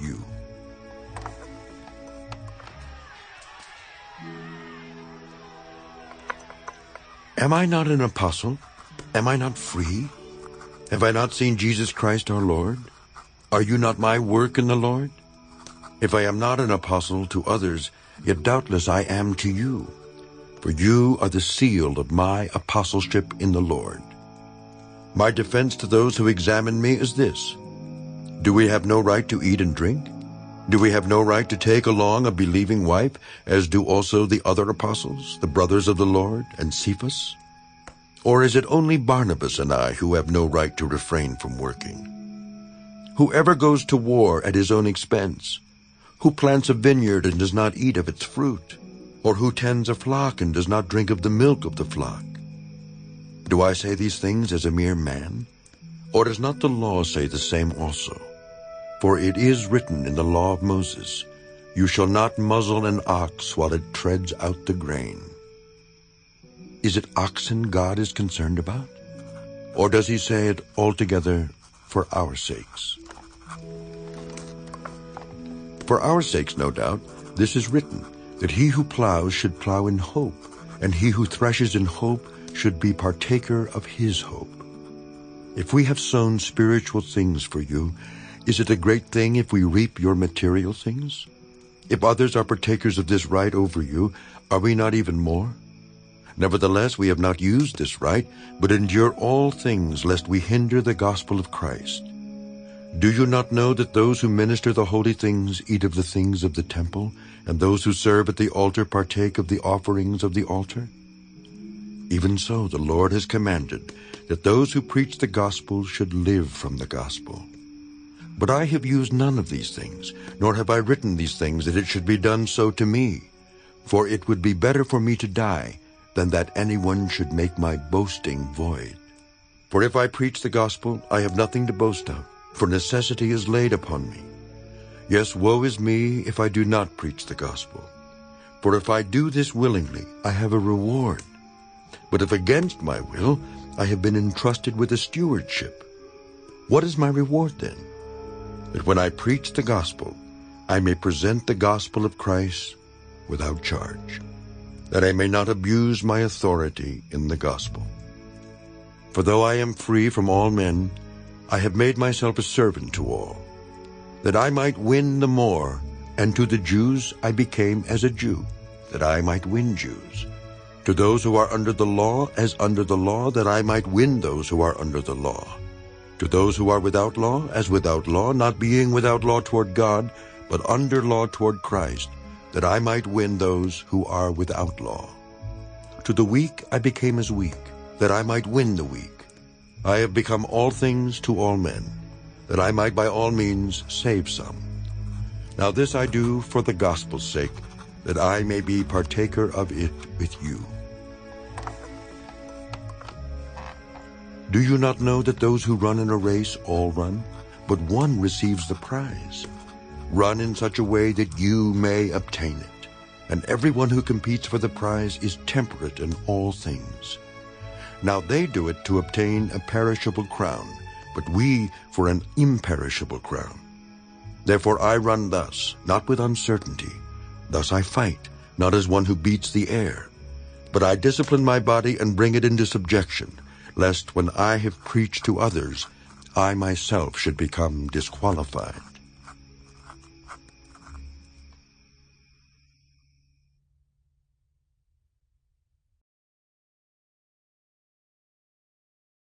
You. Am I not an apostle? Am I not free? Have I not seen Jesus Christ our Lord? Are you not my work in the Lord? If I am not an apostle to others, yet doubtless I am to you. For you are the seal of my apostleship in the Lord. My defense to those who examine me is this: do we have no right to eat and drink? Do we have no right to take along a believing wife, as do also the other apostles, the brothers of the Lord, and Cephas? Or is it only Barnabas and I who have no right to refrain from working? Whoever goes to war at his own expense, who plants a vineyard and does not eat of its fruit, or who tends a flock and does not drink of the milk of the flock? Do I say these things as a mere man? Or does not the law say the same also? For it is written in the law of Moses, "You shall not muzzle an ox while it treads out the grain." Is it oxen God is concerned about? Or does he say it altogether for our sakes? For our sakes, no doubt, this is written, that he who plows should plow in hope, and he who threshes in hope should be partaker of his hope. If we have sown spiritual things for you, is it a great thing if we reap your material things? If others are partakers of this right over you, are we not even more? Nevertheless, we have not used this right, but endure all things, lest we hinder the gospel of Christ. Do you not know that those who minister the holy things eat of the things of the temple, and those who serve at the altar partake of the offerings of the altar? Even so, the Lord has commanded that those who preach the gospel should live from the gospel. But I have used none of these things, nor have I written these things that it should be done so to me. For it would be better for me to die than that anyone should make my boasting void. For if I preach the gospel, I have nothing to boast of, for necessity is laid upon me. Yes, woe is me if I do not preach the gospel. For if I do this willingly, I have a reward. But if against my will, I have been entrusted with a stewardship. What is my reward then? That when I preach the gospel, I may present the gospel of Christ without charge, that I may not abuse my authority in the gospel. For though I am free from all men, I have made myself a servant to all, that I might win the more, and to the Jews I became as a Jew, that I might win Jews. To those who are under the law, as under the law, that I might win those who are under the law. To those who are without law, as without law, not being without law toward God, but under law toward Christ, that I might win those who are without law. To the weak I became as weak, that I might win the weak. I have become all things to all men, that I might by all means save some. Now this I do for the gospel's sake, that I may be partaker of it with you. Do you not know that those who run in a race all run, but one receives the prize? Run in such a way that you may obtain it. And everyone who competes for the prize is temperate in all things. Now they do it to obtain a perishable crown, but we for an imperishable crown. Therefore I run thus, not with uncertainty. Thus I fight, not as one who beats the air. But I discipline my body and bring it into subjection, lest when I have preached to others, I myself should become disqualified.